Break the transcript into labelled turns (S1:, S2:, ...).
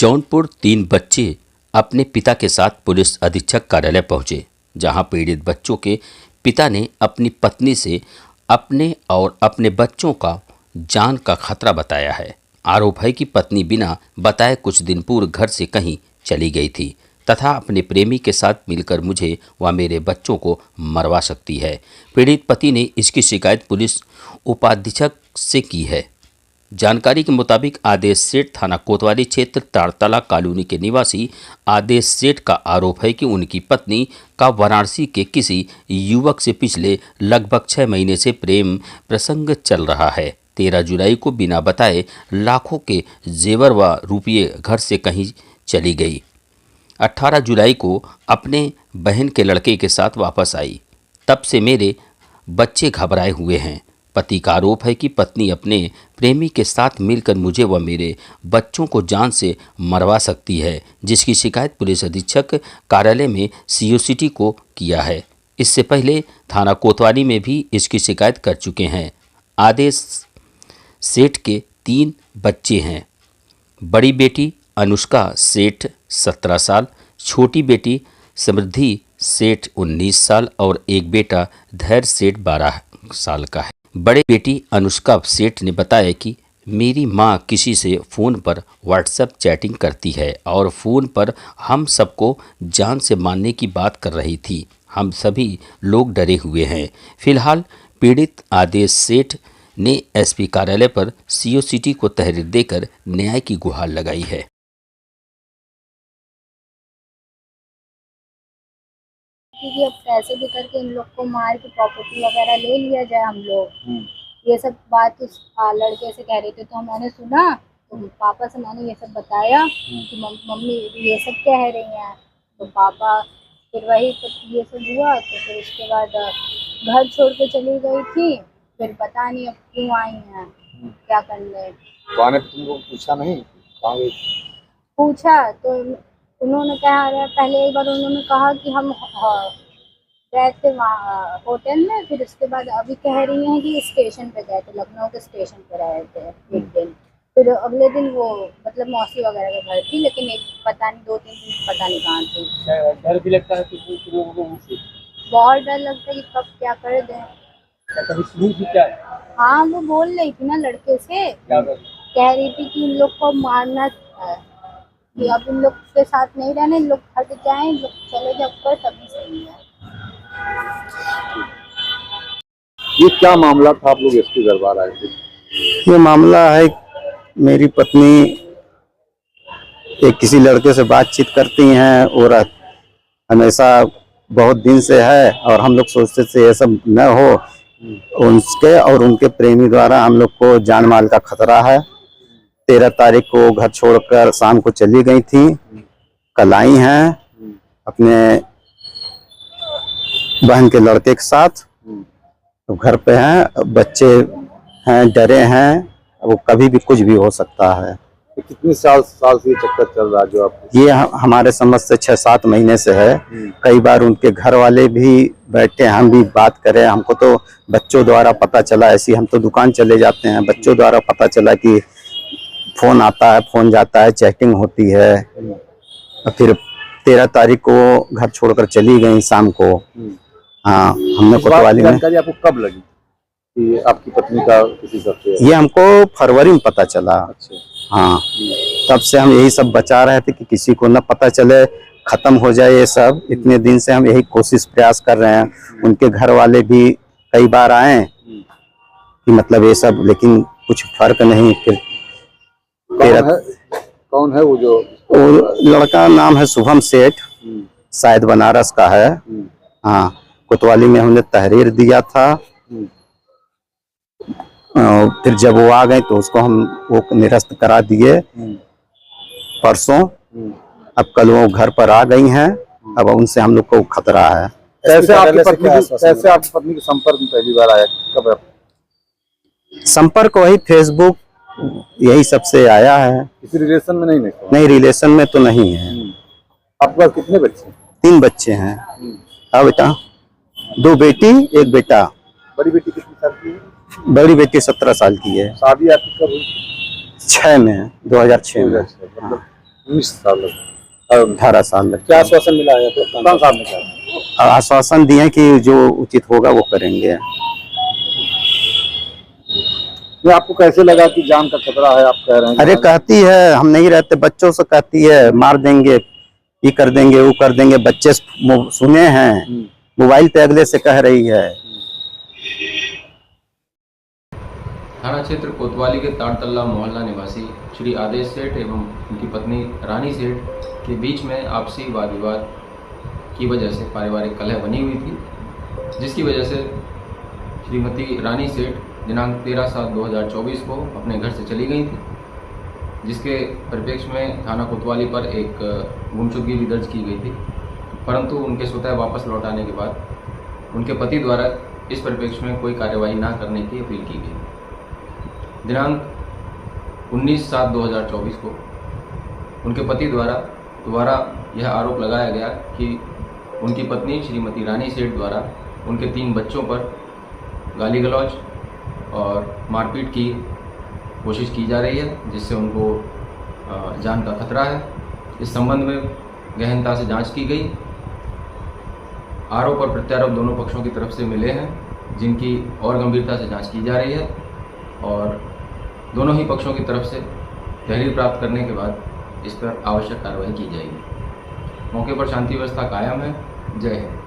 S1: जौनपुर 3 बच्चे अपने पिता के साथ पुलिस अधीक्षक कार्यालय पहुंचे, जहां पीड़ित बच्चों के पिता ने अपनी पत्नी से अपने और अपने बच्चों का जान का खतरा बताया है। आरोप है कि पत्नी बिना बताए कुछ दिन पूर्व घर से कहीं चली गई थी तथा अपने प्रेमी के साथ मिलकर मुझे व मेरे बच्चों को मरवा सकती है। पीड़ित पति ने इसकी शिकायत पुलिस उपाधीक्षक से की है। जानकारी के मुताबिक आदेश सेठ थाना कोतवाली क्षेत्र तारतला कॉलोनी के निवासी आदेश सेठ का आरोप है कि उनकी पत्नी का वाराणसी के किसी युवक से पिछले लगभग 6 महीने से प्रेम प्रसंग चल रहा है। 13 जुलाई को बिना बताए लाखों के जेवर व रुपये घर से कहीं चली गई। 18 जुलाई को अपने बहन के लड़के के साथ वापस आई। तब से मेरे बच्चे घबराए हुए हैं। पति का आरोप है कि पत्नी अपने प्रेमी के साथ मिलकर मुझे व मेरे बच्चों को जान से मरवा सकती है, जिसकी शिकायत पुलिस अधीक्षक कार्यालय में सीओ को किया है। इससे पहले थाना कोतवाली में भी इसकी शिकायत कर चुके हैं। आदेश सेठ के 3 बच्चे हैं। बड़ी बेटी अनुष्का सेठ 17 साल, छोटी बेटी समृद्धि सेठ 19 साल और एक बेटा धैर्य सेठ 12 साल का है। बड़े बेटी अनुष्का सेठ ने बताया कि मेरी मां किसी से फ़ोन पर व्हाट्सएप चैटिंग करती है और फ़ोन पर हम सबको जान से मारने की बात कर रही थी। हम सभी लोग डरे हुए हैं। फिलहाल पीड़ित आदेश सेठ ने एसपी कार्यालय पर सीओ को तहरीर देकर न्याय की गुहार लगाई है।
S2: क्योंकि अब पैसे भी करके इन लोग को मार के प्रॉपर्टी वगैरह ले लिया जाए हम लोग। ये सब बात उस लड़के से कह रहे थे, तो मैंने सुना, तो पापा से मैंने ये सब बताया कि मम्मी ये सब कह रही हैं। तो पापा फिर वही ये सब हुआ, तो फिर उसके बाद घर छोड़ के चली गई थी। फिर पता नहीं अब क्यों आई हैं, क्या करने।
S3: तो तुमको पूछा नहीं?
S2: पूछा तो उन्होंने कहा, पहले एक बार उन्होंने कहा कि हम गए थे वहाँ होटल में, फिर उसके बाद अभी कह रही हैं कि स्टेशन पे गए थे, लखनऊ के स्टेशन पे रहे थे एक दिन। फिर अगले दिन वो मतलब मौसी वगैरह के घर थी, लेकिन एक पता नहीं 2-3 दिन पता नहीं कहाँ थी।
S3: डर भी लगता है कि लोगों को
S2: बहुत डर लगता है कि कब क्या कर दें।
S3: कभी सुनी थी क्या?
S2: हाँ, वो बोल रही थी ना लड़के से, कह रही थी कि इन लोग को मारना है, कि अब इन लोग के साथ नहीं रहने, इन लोग हट जाएं, लोग चले जाओ पर तभी सही है।
S3: ये क्या मामला था? आप लोग एसपी दरबार आए थे?
S4: ये मामला है, मेरी पत्नी एक किसी लड़के से बातचीत करती हैं और हमेशा बहुत दिन से है, और हम लोग सोचते थे ये सब न हो। उनके और उनके प्रेमी द्वारा हम लोग को जान माल का खतरा है। 13 तारीख को घर छोड़कर शाम को चली गई थी, कल आई हैं अपने बहन के लड़के के साथ। तो घर पे हैं, बच्चे हैं, डरे हैं, वो कभी भी कुछ भी हो सकता है।
S3: तो कितने साल से ये चक्कर चल रहा है जो आपको?
S4: ये हमारे समझ से 6-7 महीने से है। कई बार उनके घर वाले भी बैठे, हम भी बात करें। हमको तो बच्चों द्वारा पता चला, ऐसी हम तो दुकान चले जाते हैं, बच्चों द्वारा पता चला कि फोन आता है, फोन जाता है, चैटिंग होती है। फिर 13 तारीख को घर छोड़कर चली गई शाम को। हाँ, हमने कोतवाली में।
S3: जानकारी आपको कब लगी कि आपकी पत्नी का किसी से?
S4: ये हमको फरवरी में पता चला।
S3: अच्छा।
S4: हाँ, तब से हम यही सब बचा रहे थे कि किसी को न पता चले, खत्म हो जाए ये सब। इतने दिन से हम यही कोशिश प्रयास कर रहे हैं। उनके घर वाले भी कई बार आए कि मतलब ये सब, लेकिन कुछ फर्क नहीं। फिर
S3: कौन है वो जो?
S4: लड़का नाम है शुभम सेठ, शायद बनारस का है। हाँ, कोतवाली में हमने तहरीर दिया था। फिर जब वो आ गए तो उसको हम वो निरस्त करा दिए परसों। अब कल वो घर पर आ गई हैं। अब उनसे हम लोग को खतरा है।
S3: कैसे आपकी पत्नी के संपर्क में पहली बार आया? कब
S4: संपर्क? वही फेसबुक, यही सबसे आया है।
S3: किसी रिलेशन में नहीं?
S4: नहीं, रिलेशन में तो नहीं है।
S3: आपके पास कितने बच्चे?
S4: 3 बच्चे हैं। हाँ बेटा, 2 बेटी 1 बेटा।
S3: बड़ी बेटी कितनी साल की है?
S4: बड़ी बेटी 17 साल की है।
S3: शादी आपकी कब हुई?
S4: 6 में, 2006 में।
S3: मतलब 19 साल लगे।
S4: 18 साल लगे।
S3: क्या आश्वासन मिला है आपको? कौन साहब ने क्या?
S4: आश्वासन दिए कि जो उचित होगा वो करेंगे।
S3: ये आपको कैसे लगा कि जान का खतरा है, आप कह रहे हैं?
S4: अरे कहती है, हम नहीं रहते, बच्चों से कहती है मार देंगे, ये कर देंगे, वो कर देंगे। बच्चे सुने हैं, मोबाइल पे अगले से कह रही है।
S5: थाना क्षेत्र कोतवाली के ताड़तल्ला मोहल्ला निवासी श्री आदेश सेठ एवं उनकी पत्नी रानी सेठ के बीच में आपसी वाद विवाद की वजह से पारिवारिक कलह बनी हुई थी, जिसकी वजह से श्रीमती रानी सेठ दिनांक 13/7/2024 को अपने घर से चली गई थी, जिसके परिप्रेक्ष्य में थाना कोतवाली पर एक गुमशुदगी भी दर्ज की गई थी। परंतु उनके स्वतः वापस लौट आने के बाद उनके पति द्वारा इस परिप्रेक्ष्य में कोई कार्यवाही न करने की अपील की गई। दिनांक 19/7/2024 को उनके पति द्वारा दोबारा यह आरोप लगाया गया कि उनकी पत्नी श्रीमती रानी सेठ द्वारा उनके 3 बच्चों पर गाली गलौज और मारपीट की कोशिश की जा रही है, जिससे उनको जान का खतरा है। इस संबंध में गहनता से जांच की गई। आरोप और प्रत्यारोप दोनों पक्षों की तरफ से मिले हैं, जिनकी और गंभीरता से जांच की जा रही है और दोनों ही पक्षों की तरफ से तहरीर प्राप्त करने के बाद इस पर आवश्यक कार्रवाई की जाएगी। मौके पर शांति व्यवस्था कायम है। जय हिंद।